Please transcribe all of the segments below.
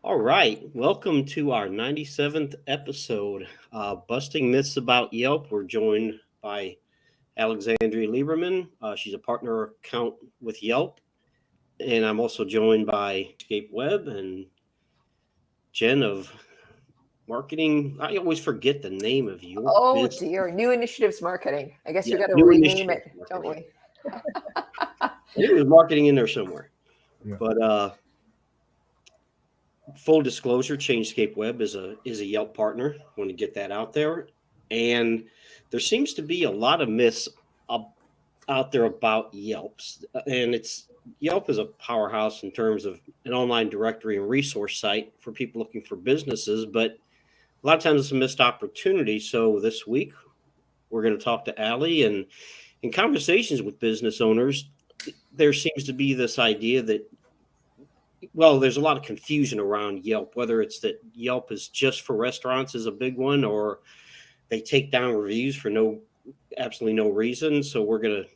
All right, welcome to our 97th episode, Busting Myths About Yelp. We're joined by Alexandra Lieberman. She's a partner account with Yelp. And I'm also joined by Escape Web and Jen of Marketing. I always forget the name of your Oh business. dear, New Initiatives Marketing. I guess Yeah, we got to New rename Initiative it, don't Marketing. we? I think it was marketing in there somewhere. Yeah. But full disclosure, Changescape Web is a Yelp partner. Want to get that out there. And there seems to be a lot of myths out there about Yelps, and Yelp is a powerhouse in terms of an online directory and resource site for people looking for businesses, but a lot of times it's a missed opportunity. So this week we're going to talk to Allie, and in conversations with business owners, there seems to be this idea that, well, there's a lot of confusion around Yelp, whether it's that Yelp is just for restaurants is a big one, or they take down reviews for absolutely no reason. So we're going to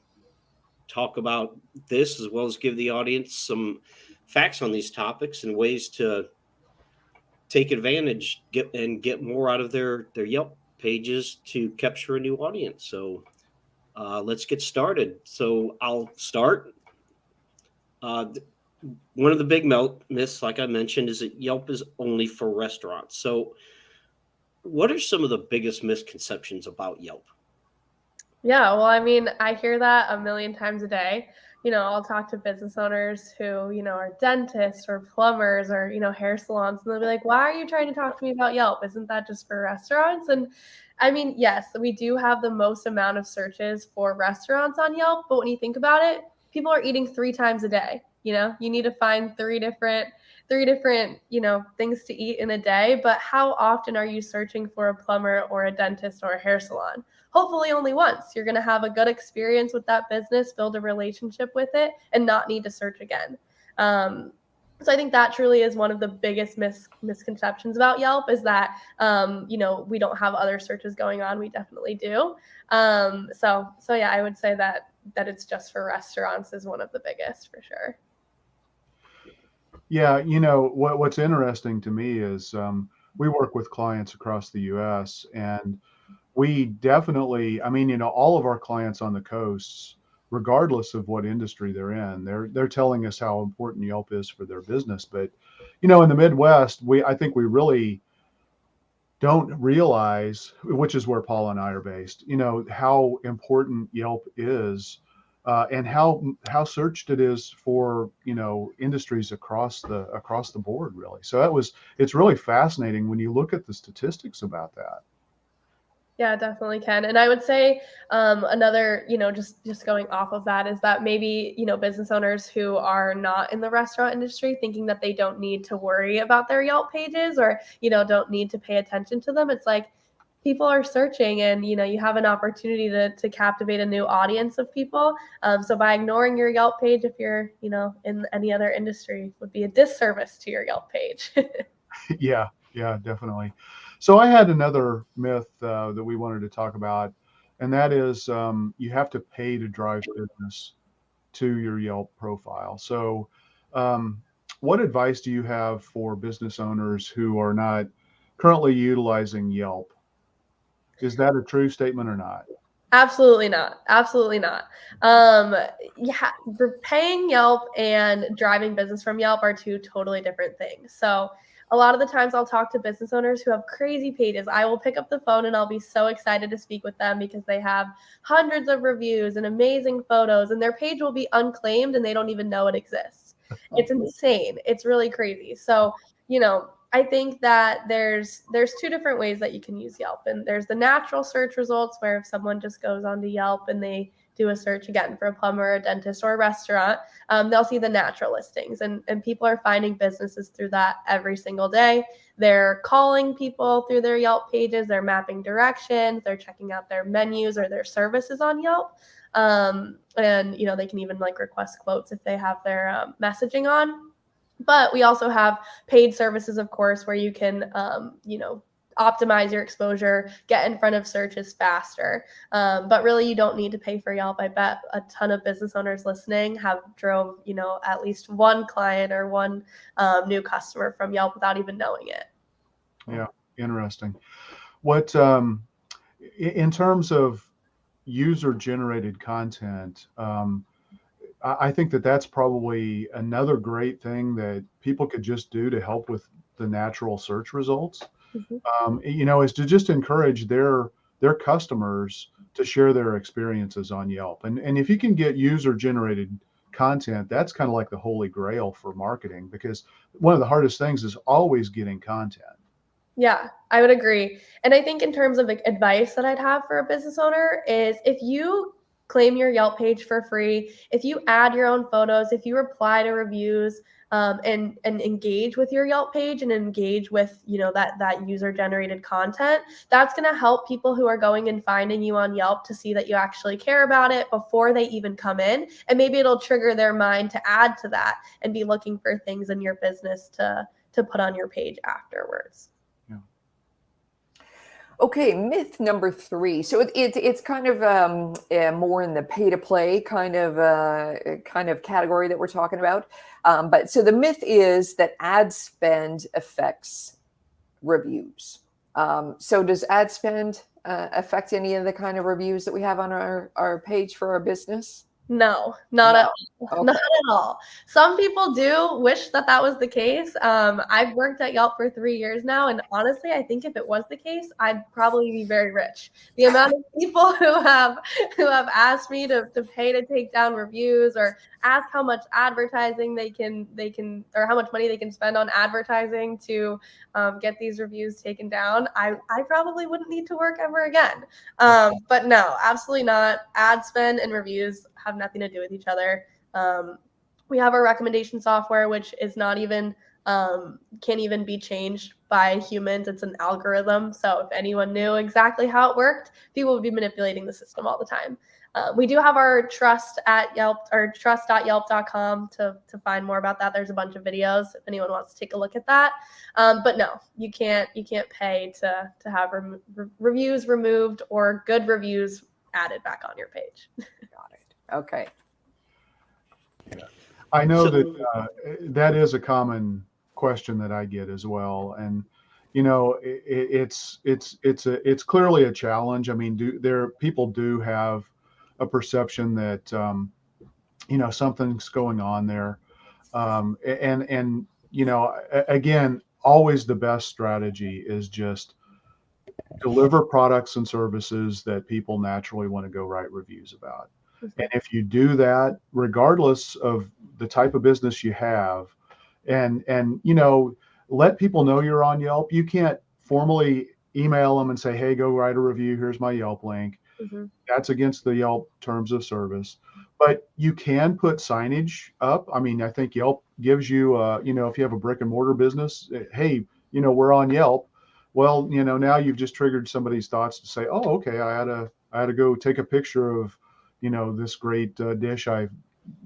talk about this as well as give the audience some facts on these topics and ways to take advantage, get more out of their Yelp pages to capture a new audience. So let's get started. So I'll start. One of the big myths, like I mentioned, is that Yelp is only for restaurants. So what are some of the biggest misconceptions about Yelp? Yeah, well, I mean, I hear that a million times a day. I'll talk to business owners who, are dentists or plumbers or, hair salons, and they'll be like, why are you trying to talk to me about Yelp? Isn't that just for restaurants? And I mean, yes, we do have the most amount of searches for restaurants on Yelp, but when you think about it, people are eating 3 times a day. You need to find three different, things to eat in a day. But how often are you searching for a plumber or a dentist or a hair salon? Hopefully only once. You're going to have a good experience with that business, build a relationship with it, and not need to search again. So I think that truly is one of the biggest misconceptions about Yelp is that, we don't have other searches going on. We definitely do. So yeah, I would say that it's just for restaurants is one of the biggest for sure. Yeah, what's interesting to me is we work with clients across the U.S. and we definitely, all of our clients on the coasts, regardless of what industry they're in, they're telling us how important Yelp is for their business. But in the Midwest, I think we really don't realize, which is where Paul and I are based, how important Yelp is. And how searched it is for industries across the board, really. So it's really fascinating when you look at the statistics about that. Yeah, definitely can. And I would say another, just going off of that is that maybe, business owners who are not in the restaurant industry thinking that they don't need to worry about their Yelp pages or, don't need to pay attention to them. It's like people are searching and, you have an opportunity to captivate a new audience of people. So by ignoring your Yelp page, if you're, in any other industry, would be a disservice to your Yelp page. Yeah, definitely. So I had another myth that we wanted to talk about, and that is you have to pay to drive business to your Yelp profile. So what advice do you have for business owners who are not currently utilizing Yelp? Is that a true statement or not? Absolutely not. Absolutely not. Yeah, paying Yelp and driving business from Yelp are two totally different things. So a lot of the times I'll talk to business owners who have crazy pages. I will pick up the phone and I'll be so excited to speak with them because they have hundreds of reviews and amazing photos and their page will be unclaimed and they don't even know it exists. It's insane. It's really crazy. So, I think that there's 2 different ways that you can use Yelp. And there's the natural search results where if someone just goes onto Yelp and they do a search again for a plumber, a dentist, or a restaurant, they'll see the natural listings. And people are finding businesses through that every single day. They're calling people through their Yelp pages. They're mapping directions. They're checking out their menus or their services on Yelp. And, they can even request quotes if they have their messaging on. But we also have paid services, of course, where you can, optimize your exposure, get in front of searches faster. But really, you don't need to pay for Yelp. I bet a ton of business owners listening have drove, at least one client or one new customer from Yelp without even knowing it. Yeah, interesting. What in terms of user-generated content, I think that's probably another great thing that people could just do to help with the natural search results. Is to just encourage their customers to share their experiences on Yelp. And if you can get user-generated content, that's kind of like the holy grail for marketing, because one of the hardest things is always getting content. Yeah, I would agree. And I think in terms of advice that I'd have for a business owner is, if you claim your Yelp page for free, if you add your own photos, if you reply to reviews, and engage with your Yelp page and engage with, that user generated content, that's going to help people who are going and finding you on Yelp to see that you actually care about it before they even come in. And maybe it'll trigger their mind to add to that and be looking for things in your business to put on your page afterwards. Okay, myth number 3. So it's kind of more in the pay to play kind of category that we're talking about. But so the myth is that ad spend affects reviews. So does ad spend affect any of the kind of reviews that we have on our page for our business? No, not at all. Okay. Not at all. Some people do wish that was the case. I've worked at Yelp for 3 years now, and honestly, I think if it was the case, I'd probably be very rich. The amount of people who have asked me to pay to take down reviews, or ask how much advertising they can or how much money they can spend on advertising to get these reviews taken down, I probably wouldn't need to work ever again. But no, absolutely not. Ad spend and reviews have nothing to do with each other. We have our recommendation software, which is not even can't even be changed by humans. It's an algorithm. So if anyone knew exactly how it worked, people would be manipulating the system all the time. We do have our trust at Yelp, or trust.yelp.com to find more about that. There's a bunch of videos if anyone wants to take a look at that. But no, you can't pay to have reviews removed or good reviews added back on your page. Got it. Okay. I know that that is a common question that I get as well, and it's clearly a challenge. I mean, people do have a perception that something's going on there, and again, always the best strategy is just deliver products and services that people naturally want to go write reviews about. And if you do that, regardless of the type of business you have, and let people know you're on Yelp. You can't formally email them and say, hey, go write a review. Here's my Yelp link. That's against the Yelp terms of service. But you can put signage up. I mean, I think Yelp gives you, if you have a brick and mortar business, hey, we're on Yelp. Well, now you've just triggered somebody's thoughts to say, oh, okay, I had to go take a picture of this great dish I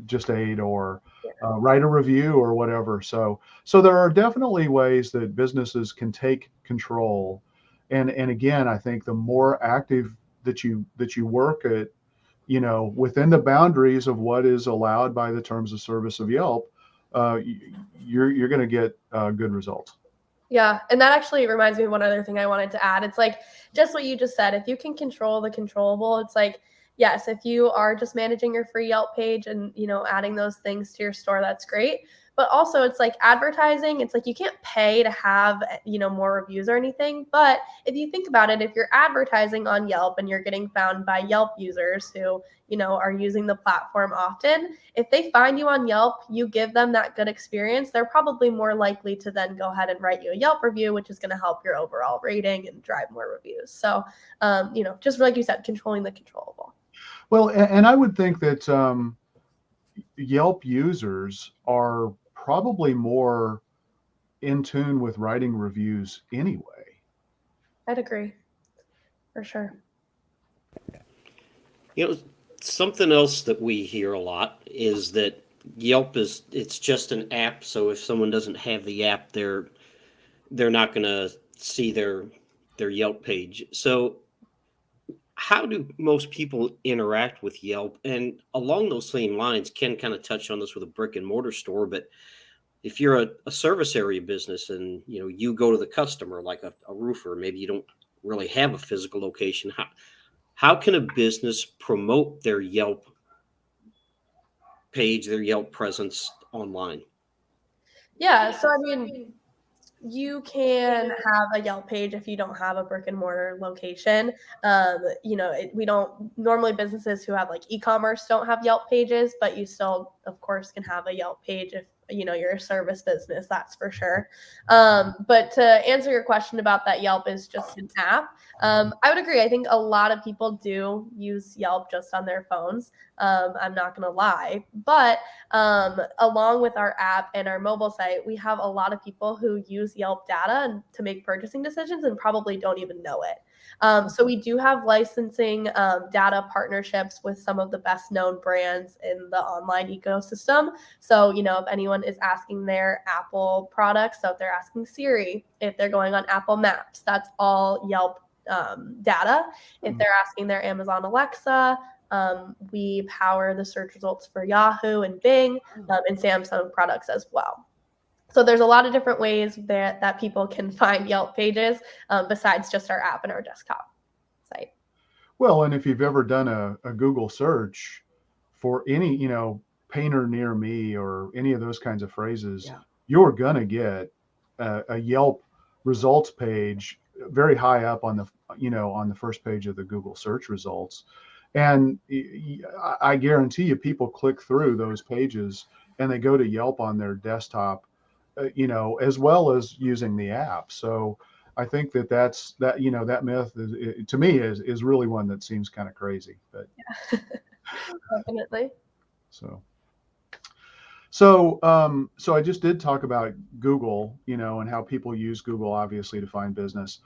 just ate, or write a review or whatever. So there are definitely ways that businesses can take control. And again, I think the more active that you work at, within the boundaries of what is allowed by the terms of service of Yelp, you're going to get good results. Yeah. And that actually reminds me of one other thing I wanted to add. It's like just what you just said. If you can control the controllable, it's like, yes, if you are just managing your free Yelp page and, adding those things to your store, that's great. But also it's like advertising. It's like you can't pay to have, more reviews or anything. But if you think about it, if you're advertising on Yelp and you're getting found by Yelp users who, are using the platform often, if they find you on Yelp, you give them that good experience, they're probably more likely to then go ahead and write you a Yelp review, which is going to help your overall rating and drive more reviews. So, just like you said, controlling the controllable. Well, and I would think that Yelp users are probably more in tune with writing reviews anyway. I'd agree, for sure. Something else that we hear a lot is that Yelp it's just an app. So if someone doesn't have the app, they're not going to see their their Yelp page. So how do most people interact with Yelp? And along those same lines, Ken kind of touched on this with a brick and mortar store, but if you're a service area business and you go to the customer like a roofer, maybe you don't really have a physical location. How can a business promote their Yelp page, their Yelp presence online? Yeah, so I mean, you can have a Yelp page if you don't have a brick and mortar location. We don't normally, businesses who have like e-commerce don't have Yelp pages, but you still, of course, can have a Yelp page if you're a service business, that's for sure. But to answer your question about that, Yelp is just an app. I would agree. I think a lot of people do use Yelp just on their phones. I'm not going to lie, but along with our app and our mobile site, we have a lot of people who use Yelp data to make purchasing decisions and probably don't even know it. So we do have licensing data partnerships with some of the best known brands in the online ecosystem. So, if anyone is asking their Apple products, so if they're asking Siri, if they're going on Apple Maps, that's all Yelp data. If they're asking their Amazon Alexa, we power the search results for Yahoo and Bing and Samsung products as well. So there's a lot of different ways that people can find Yelp pages besides just our app and our desktop site. Well, and if you've ever done a Google search for any, painter near me or any of those kinds of phrases, you're going to get a Yelp results page very high up on the first page of the Google search results. And I guarantee you people click through those pages and they go to Yelp on their desktop, as well as using the app. So I think that myth to me is really one that seems kind of crazy, but definitely. So I just did talk about Google, and how people use Google obviously to find business.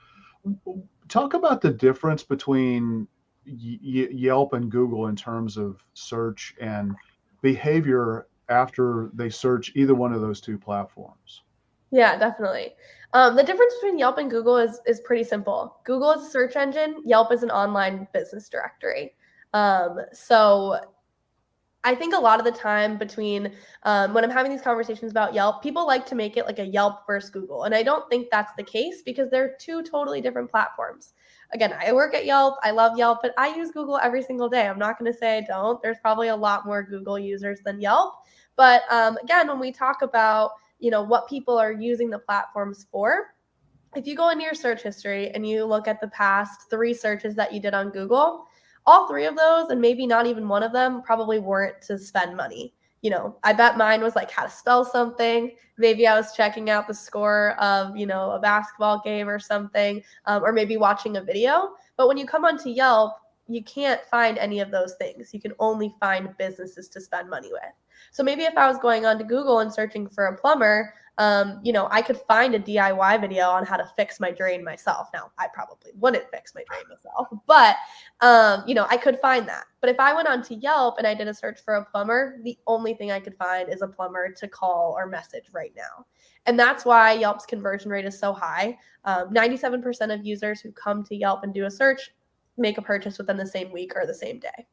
Talk about the difference between Yelp and Google in terms of search and behavior after they search either one of those two platforms. Yeah, definitely. The difference between Yelp and Google is pretty simple. Google is a search engine. Yelp is an online business directory. So I think a lot of the time between when I'm having these conversations about Yelp, people like to make it like a Yelp versus Google. And I don't think that's the case because they're two totally different platforms. Again, I work at Yelp. I love Yelp, but I use Google every single day. I'm not going to say I don't. There's probably a lot more Google users than Yelp. But again, when we talk about, what people are using the platforms for, if you go into your search history and you look at the past 3 searches that you did on Google, all 3 of those, and maybe not even one of them, probably weren't to spend money. I bet mine was like how to spell something. Maybe I was checking out the score of, a basketball game or something, or maybe watching a video. But when you come onto Yelp, you can't find any of those things. You can only find businesses to spend money with. So maybe if I was going on to Google and searching for a plumber, I could find a DIY video on how to fix my drain myself. Now, I probably wouldn't fix my drain myself, but, I could find that. But if I went on to Yelp and I did a search for a plumber, the only thing I could find is a plumber to call or message right now. And that's why Yelp's conversion rate is so high. 97% of users who come to Yelp and do a search make a purchase within the same week or the same day.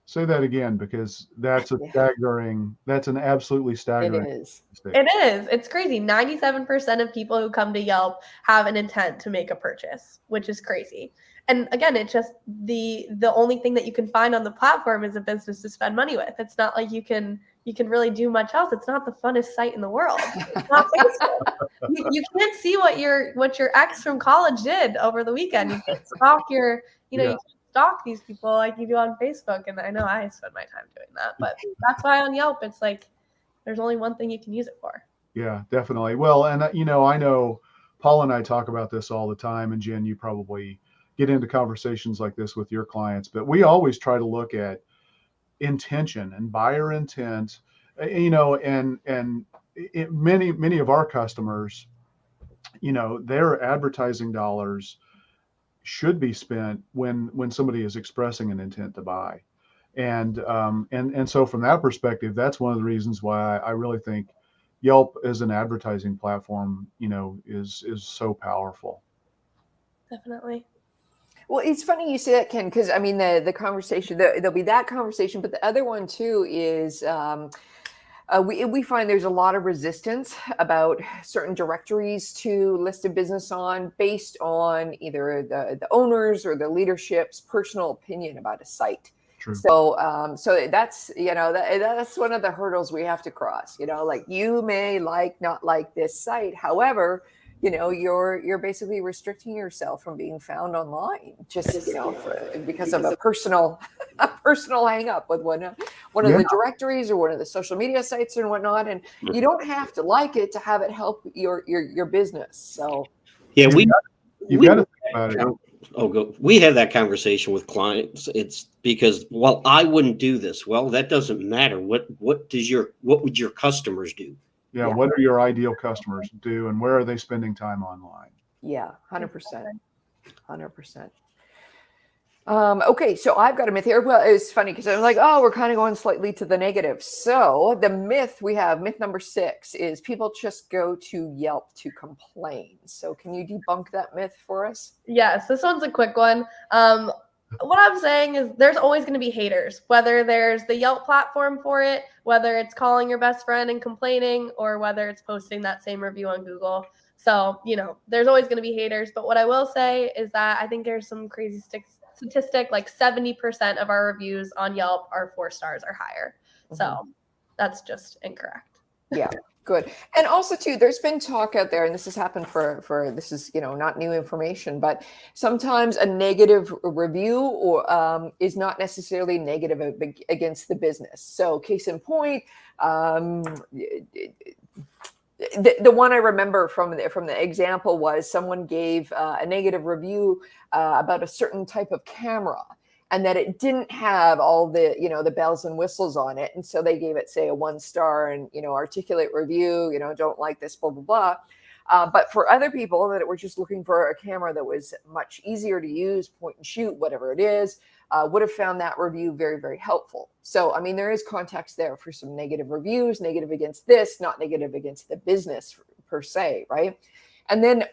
Say that again, because that's an absolutely staggering. It is. It is. It's crazy. 97% of people who come to Yelp have an intent to make a purchase, which is crazy. And again, it's just the only thing that you can find on the platform is a business to spend money with. It's not like you can really do much else. It's not the funnest site in the world. It's not Facebook. You can't see what your ex from college did over the weekend. You can't stalk you can't stalk these people like you do on Facebook. And I know I spend my time doing that, but that's why on Yelp, it's like, there's only one thing you can use it for. Yeah, definitely. Well, and I know Paul and I talk about this all the time, and Jen, you probably get into conversations like this with your clients, but we always try to look at intention and buyer intent, and many of our customers, their advertising dollars should be spent when somebody is expressing an intent to buy. And so from that perspective, that's one of the reasons why I really think Yelp as an advertising platform, is so powerful. Definitely. Well, it's funny you say that, Ken, because I mean the conversation there'll be that conversation, but the other one too is we find there's a lot of resistance about certain directories to list a business on based on either the owners or the leadership's personal opinion about a site. True. So so that's that's one of the hurdles we have to cross. Like you may not like this site, however, you're basically restricting yourself from being found online just because of a personal hang up with one of the directories or one of the social media sites and whatnot, and you don't have to like it to have it help your business. So yeah, you've got to think about it. We have that conversation with clients. It's because, well, I wouldn't do this. Well, that doesn't matter. What would your customers do? Yeah, what do your ideal customers do, and where are they spending time online? Yeah, 100%. 100%. Okay, so I've got a myth here. Well, it's funny because I'm like, oh, we're kind of going slightly to the negative. So the myth number 6 is people just go to Yelp to complain. So can you debunk that myth for us? Yes, this one's a quick one. What I'm saying is there's always going to be haters, whether there's the Yelp platform for it, whether it's calling your best friend and complaining, or whether it's posting that same review on Google. So, there's always going to be haters. But what I will say is that I think there's some crazy statistic, like 70% of our reviews on Yelp are 4 stars or higher. Mm-hmm. So that's just incorrect. Yeah. Good. And also too, there's been talk out there, and this has happened for this is, not new information, but sometimes a negative review or is not necessarily negative against the business. So case in point, the one I remember from the example was someone gave a negative review about a certain type of camera, and that it didn't have all the, the bells and whistles on it. And so they gave it, say, a 1 star and, articulate review, don't like this, blah, blah, blah. But for other people that were just looking for a camera that was much easier to use, point and shoot, whatever it is, would have found that review very, very helpful. So, I mean, there is context there for some negative reviews, negative against this, not negative against the business per se, right? And then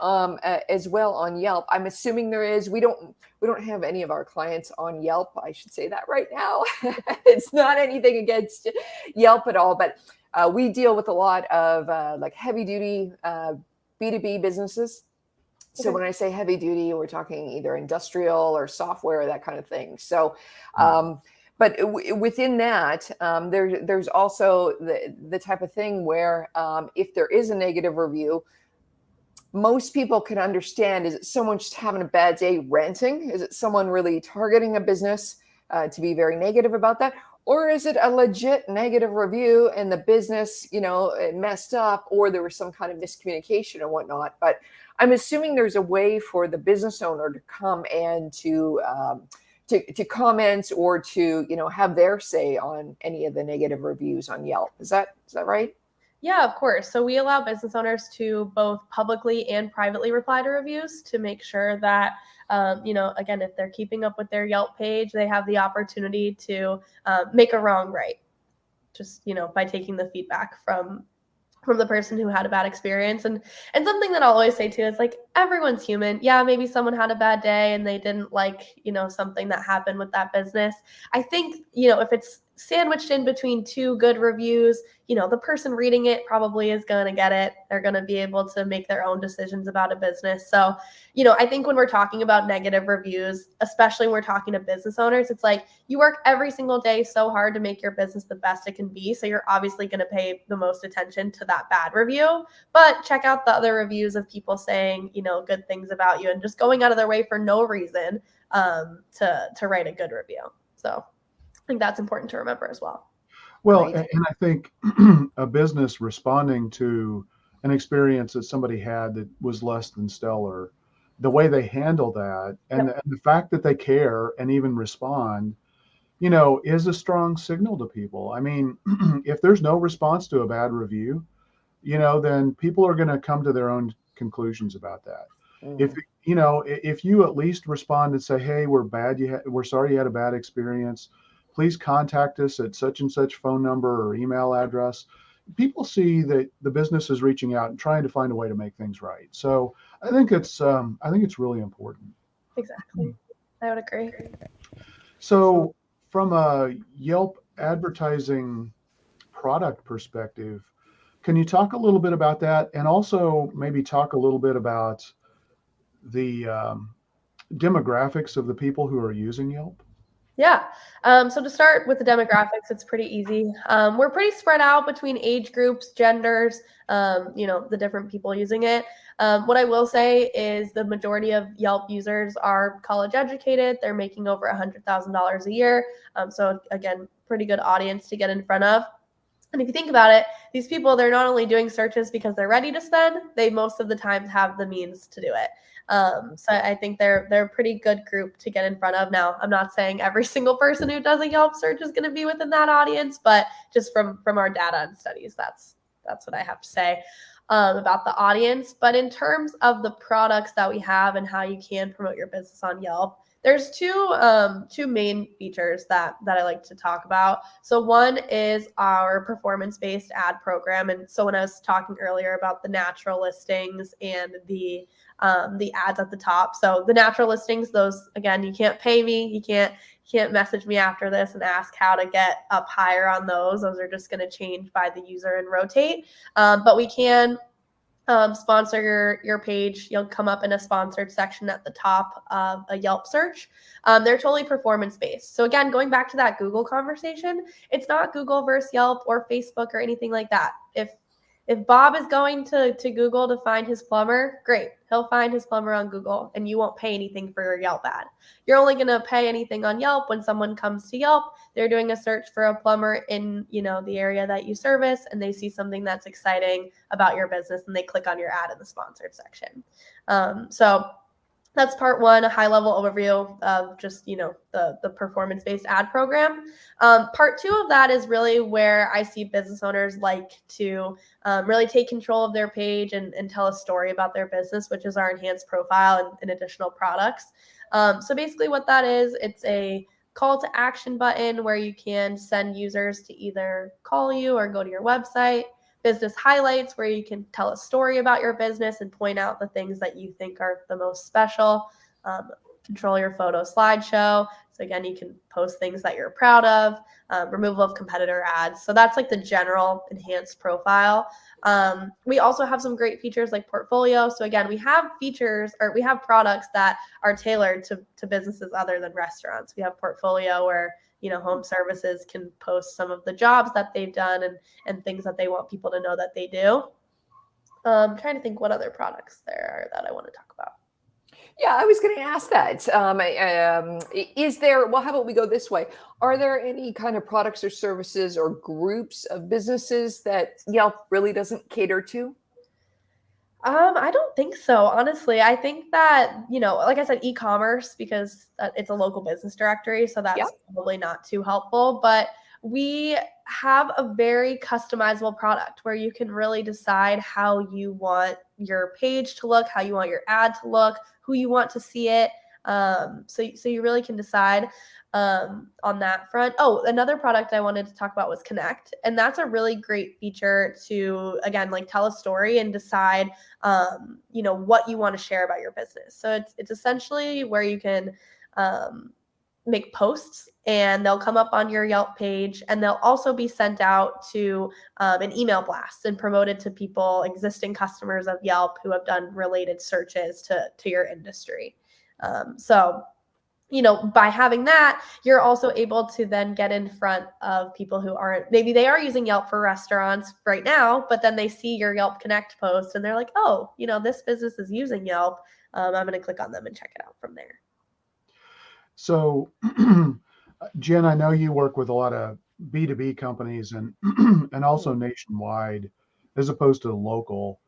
as well on Yelp, I'm assuming there is, we don't have any of our clients on Yelp. I should say that right now. It's not anything against Yelp at all, but we deal with a lot of like heavy duty B2B businesses. So when I say heavy duty, we're talking either industrial or software, that kind of thing. So, but within that, there's also the type of thing where if there is a negative review, most people can understand, is it someone just having a bad day ranting? Is it someone really targeting a business to be very negative about that? Or is it a legit negative review and the business, it messed up, or there was some kind of miscommunication and whatnot? But I'm assuming there's a way for the business owner to come and to comment or to, have their say on any of the negative reviews on Yelp. Is that right? Yeah, of course. So we allow business owners to both publicly and privately reply to reviews to make sure that, again, if they're keeping up with their Yelp page, they have the opportunity to make a wrong right, just, by taking the feedback from the person who had a bad experience. And something that I'll always say too is, like, everyone's human. Yeah, maybe someone had a bad day and they didn't like, something that happened with that business. I think, if it's sandwiched in between 2 good reviews, the person reading it probably is going to get it. They're going to be able to make their own decisions about a business. So, I think when we're talking about negative reviews, especially when we're talking to business owners, it's like you work every single day so hard to make your business the best it can be. So you're obviously going to pay the most attention to that bad review, but check out the other reviews of people saying, good things about you and just going out of their way for no reason to write a good review. So I think that's important to remember as well. Well, and I think a business responding to an experience that somebody had that was less than stellar, the way they handle that and the fact that they care and even respond, is a strong signal to people. I mean, if there's no response to a bad review, then people are going to come to their own conclusions about that. Mm-hmm. If you at least respond and say, hey, we're sorry you had a bad experience, please contact us at such and such phone number or email address. People see that the business is reaching out and trying to find a way to make things right. So I think it's really important. Exactly. I would agree. So from a Yelp advertising product perspective, can you talk a little bit about that, and also maybe talk a little bit about the demographics of the people who are using Yelp? Yeah. So to start with the demographics, it's pretty easy. We're pretty spread out between age groups, genders, the different people using it. What I will say is the majority of Yelp users are college educated. They're making over $100,000 a year. So again, pretty good audience to get in front of. And if you think about it, these people, they're not only doing searches because they're ready to spend, they most of the time have the means to do it. So I think they're a pretty good group to get in front of. Now, I'm not saying every single person who does a Yelp search is going to be within that audience, but just from our data and studies, that's what I have to say about the audience. But in terms of the products that we have and how you can promote your business on Yelp, there's two main features that I like to talk about. So one is our performance-based ad program. And so when I was talking earlier about the natural listings and the ads at the top. So the natural listings, those, again, you can't pay me. You can't message me after this and ask how to get up higher on those. Those are just going to change by the user and rotate. But we can sponsor your page. You'll come up in a sponsored section at the top of a Yelp search. They're totally performance based. So again, going back to that Google conversation, it's not Google versus Yelp or Facebook or anything like that. If Bob is going to Google to find his plumber, great. He'll find his plumber on Google and you won't pay anything for your Yelp ad. You're only going to pay anything on Yelp when someone comes to Yelp. They're doing a search for a plumber in, the area that you service, and they see something that's exciting about your business and they click on your ad in the sponsored section. So that's part one, a high level overview of just, the performance-based ad program. Part two of that is really where I see business owners like to really take control of their page and tell a story about their business, which is our enhanced profile and additional products. So basically what that is, it's a call to action button where you can send users to either call you or go to your website. Business highlights where you can tell a story about your business and point out the things that you think are the most special. Control your photo slideshow. So again, you can post things that you're proud of. Removal of competitor ads. So that's like the general enhanced profile. We also have some great features like portfolio. So again, we have features, or we have products that are tailored to businesses other than restaurants. We have portfolio where home services can post some of the jobs that they've done and things that they want people to know that they do. I'm trying to think what other products there are that I want to talk about. Yeah, I was going to ask that. Is there, well, how about we go this way? Are there any kind of products or services or groups of businesses that Yelp really doesn't cater to? I don't think so, honestly. I think that, like I said, e-commerce, because it's a local business directory, so that's probably not too helpful. But we have a very customizable product where you can really decide how you want your page to look, how you want your ad to look, who you want to see it. So you really can decide on that front. Oh, another product I wanted to talk about was Connect. And that's a really great feature to, again, like tell a story and decide, what you want to share about your business. So it's essentially where you can make posts and they'll come up on your Yelp page, and they'll also be sent out to an email blast and promoted to people, existing customers of Yelp who have done related searches to your industry. So by having that, you're also able to then get in front of people who maybe they are using Yelp for restaurants right now, but then they see your Yelp Connect post and they're like, oh, this business is using Yelp. I'm going to click on them and check it out from there. So, Jen, I know you work with a lot of B2B companies and and also nationwide, as opposed to local.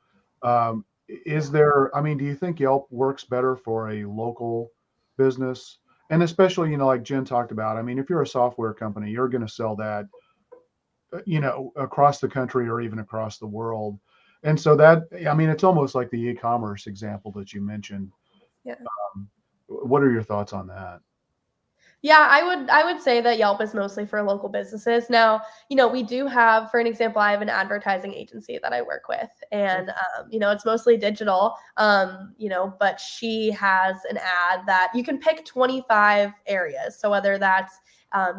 Is there, do you think Yelp works better for a local business? And especially, like Jen talked about, if you're a software company, you're going to sell that, across the country or even across the world. And so that, it's almost like the e-commerce example that you mentioned. Yeah. What are your thoughts on that? Yeah, I would say that Yelp is mostly for local businesses. Now, we do have, for an example, I have an advertising agency that I work with, and it's mostly digital. But she has an ad that you can pick 25 areas. So whether that's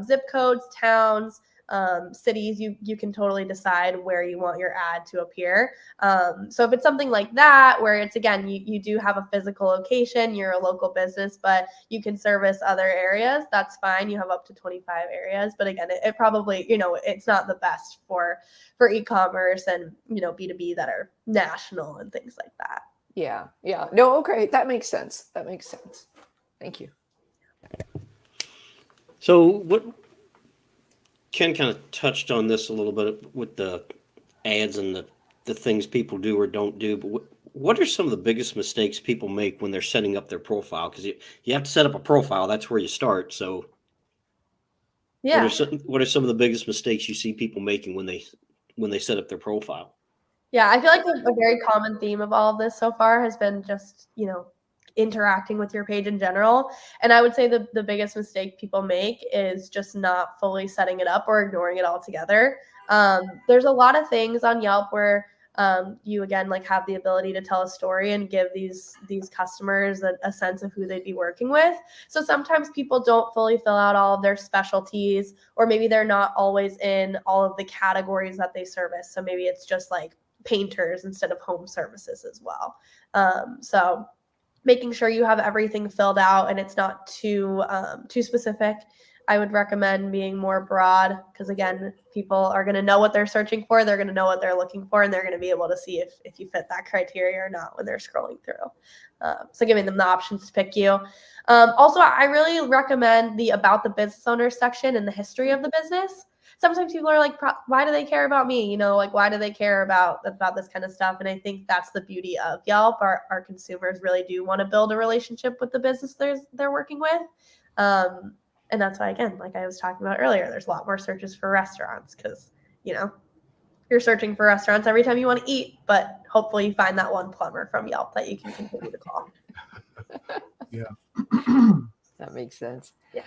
zip codes, towns, cities, you can totally decide where you want your ad to appear. So if it's something like that, where it's, again, you do have a physical location, you're a local business, but you can service other areas, that's fine. You have up to 25 areas. But again, it probably, it's not the best for e-commerce and, B2B that are national and things like that. Yeah. No, okay. That makes sense. Thank you. So what Ken kind of touched on this a little bit with the ads and the things people do or don't do, but what are some of the biggest mistakes people make when they're setting up their profile? Because you have to set up a profile. That's where you start. So Yeah. what are some of the biggest mistakes you see people making when they set up their profile? Yeah, I feel like a very common theme of all of this so far has been just, interacting with your page in general. And I would say the biggest mistake people make is just not fully setting it up or ignoring it altogether. There's a lot of things on Yelp where you, again, like, have the ability to tell a story and give these customers a sense of who they'd be working with. So sometimes people don't fully fill out all of their specialties, or maybe they're not always in all of the categories that they service. So maybe it's just like painters instead of home services as well. So making sure you have everything filled out and it's not too specific. I would recommend being more broad, because, again, people are going to know what they're searching for. They're going to know what they're looking for, and they're going to be able to see if you fit that criteria or not when they're scrolling through. So giving them the options to pick you. Also, I really recommend the About the Business Owner section and the history of the business. Sometimes people are like, why do they care about me? Why do they care about this kind of stuff? And I think that's the beauty of Yelp. Our consumers really do want to build a relationship with the business they're working with. And that's why, again, like I was talking about earlier, there's a lot more searches for restaurants, because, you're searching for restaurants every time you want to eat, but hopefully you find that one plumber from Yelp that you can continue to call. Yeah. That makes sense. Yeah.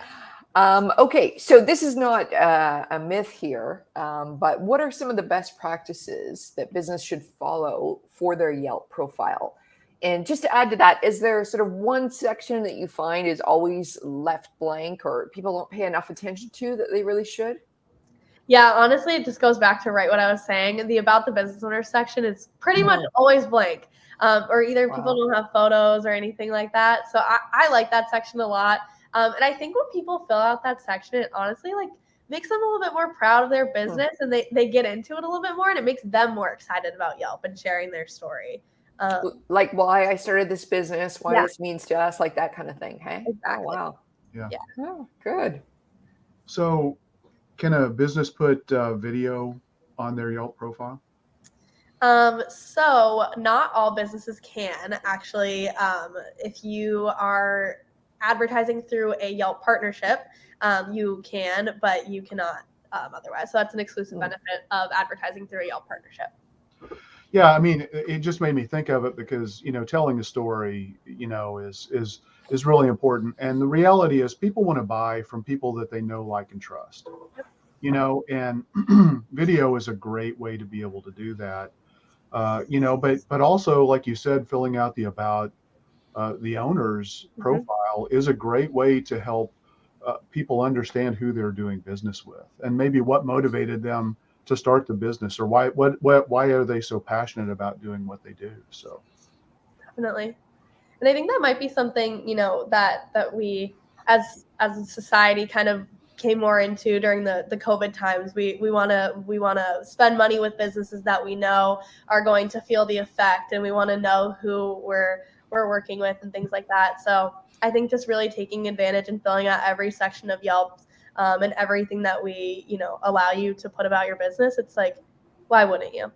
Okay, so this is not a myth here, but what are some of the best practices that business should follow for their Yelp profile? And just to add to that, is there sort of one section that you find is always left blank, or people don't pay enough attention to that they really should? Yeah, honestly, it just goes back to what I was saying. The About the Business Owner section is pretty much always blank, or either people don't have photos or anything like that. So I like that section a lot. And I think when people fill out that section, it honestly makes them a little bit more proud of their business, and they get into it a little bit more, and it makes them more excited about Yelp and sharing their story. Like why I started this business, why this means to us, like that kind of thing. Hey, exactly. Oh, wow. Yeah. Oh, good. So can a business put video on their Yelp profile? So not all businesses can actually. If you are advertising through a Yelp partnership, you can, but you cannot otherwise. So that's an exclusive benefit of advertising through a Yelp partnership. Yeah, I mean, it just made me think of it because, telling a story, is really important. And the reality is people want to buy from people that they know, like, and trust, and video is a great way to be able to do that. But also, like you said, filling out the about the owner's profile is a great way to help people understand who they're doing business with, and maybe what motivated them to start the business, or why are they so passionate about doing what they do. So definitely. And I think that might be something, that we as a society kind of came more into during the COVID times. We want to spend money with businesses that we know are going to feel the effect, and we want to know who we're working with and things like that. So I think just really taking advantage and filling out every section of Yelp, and everything that we, allow you to put about your business, it's like, why wouldn't you?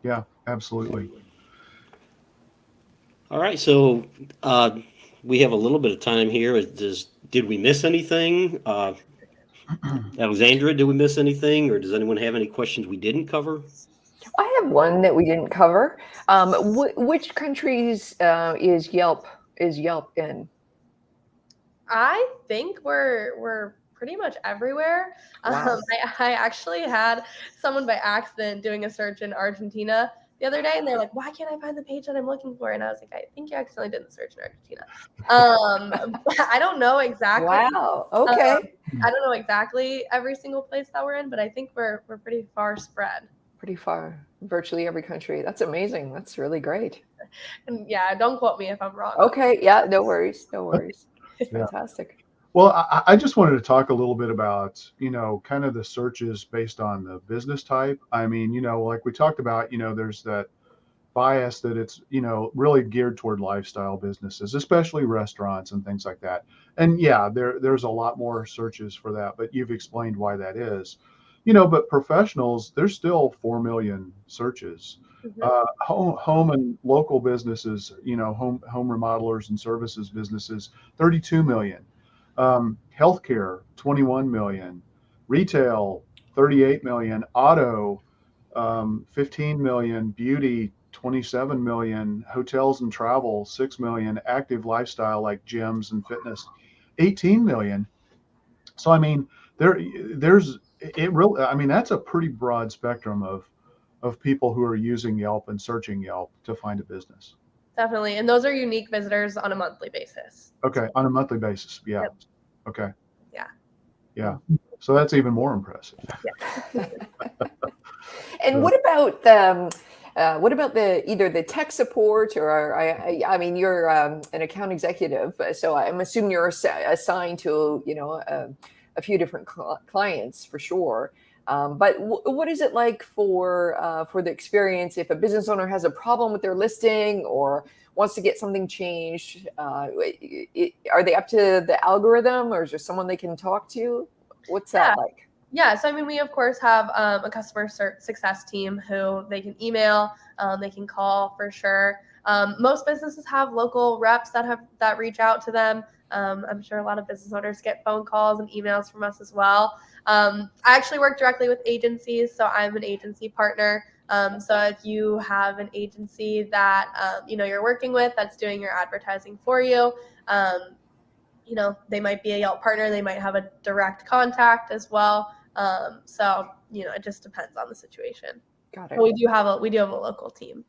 yeah, absolutely. All right, so we have a little bit of time here. Did we miss anything? Alexandra, did we miss anything, or does anyone have any questions we didn't cover? I have one that we didn't cover. Which countries is Yelp in? I think we're pretty much everywhere. Wow. I actually had someone by accident doing a search in Argentina the other day, and they're like, "Why can't I find the page that I'm looking for?" And I was like, "I think you accidentally did the search in Argentina." I don't know exactly. Wow. Okay. I don't know exactly every single place that we're in, but I think we're pretty far spread. Pretty far, virtually every country. That's amazing. That's really great. And yeah, don't quote me if I'm wrong. Okay. Yeah. No worries. No worries. It's Yeah. fantastic. Well, I just wanted to talk a little bit about, kind of the searches based on the business type. I mean, like we talked about, there's that bias that it's, really geared toward lifestyle businesses, especially restaurants and things like that. And yeah, there's a lot more searches for that, but you've explained why that is. But professionals, there's still 4 million searches. Home and local businesses, home remodelers and services businesses, 32 million. Healthcare, 21 million. Retail, 38 million. Auto, 15 million. Beauty, 27 million. Hotels and travel, 6 million. Active lifestyle like gyms and fitness, 18 million. So I mean, there's it really. I mean, that's a pretty broad spectrum of people who are using Yelp and searching Yelp to find a business. Definitely. And those are unique visitors on a monthly basis. Okay, on a monthly basis. Yeah. Yep. Okay. Yeah. Yeah. So that's even more impressive. Yeah. And what about the either the tech support or I mean you're an account executive, so I'm assuming you're assigned to a few different clients for sure. But what is it like for the experience if a business owner has a problem with their listing or wants to get something changed? Are they up to the algorithm, or is there someone they can talk to? What's that like? Yeah, so I mean, we of course have a customer success team who they can email, they can call for sure. Most businesses have local reps that reach out to them. I'm sure a lot of business owners get phone calls and emails from us as well. I actually work directly with agencies, so I'm an agency partner. So if you have an agency that you're working with that's doing your advertising for you, they might be a Yelp partner. They might have a direct contact as well. So it just depends on the situation. Got it. But we do have a local team.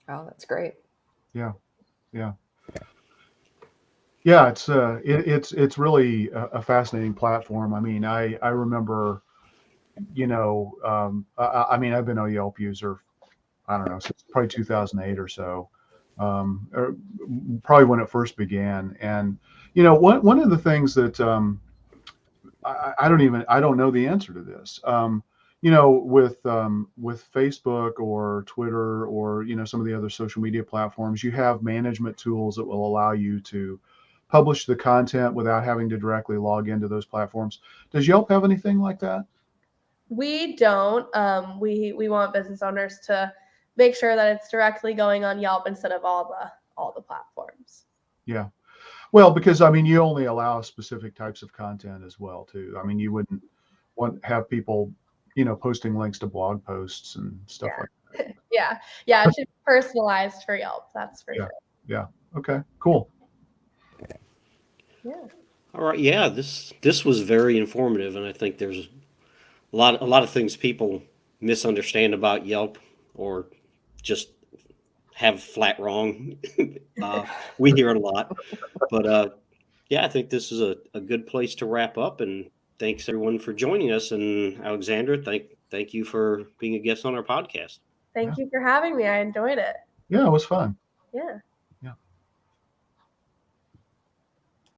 Oh, that's great. Yeah. It's really a fascinating platform. I mean, I remember, I mean, I've been a Yelp user, I don't know, since probably 2008 or so, or probably when it first began. And one of the things that I don't know the answer to this. With Facebook or Twitter or some of the other social media platforms, you have management tools that will allow you to publish the content without having to directly log into those platforms. Does Yelp have anything like that? We don't. We want business owners to make sure that it's directly going on Yelp instead of all the platforms. Yeah. Well, because I mean, you only allow specific types of content as well, too. I mean, you wouldn't have people, posting links to blog posts and stuff like that. Yeah, it should be personalized for Yelp. That's for sure. Yeah. Okay. Cool. Yeah. All right. Yeah. This was very informative, and I think there's a lot of things people misunderstand about Yelp or just have flat wrong. We hear it a lot, but yeah, I think this is a good place to wrap up. And thanks everyone for joining us. And Alexandra, thank you for being a guest on our podcast. Thank you for having me. I enjoyed it. Yeah, it was fun. Yeah.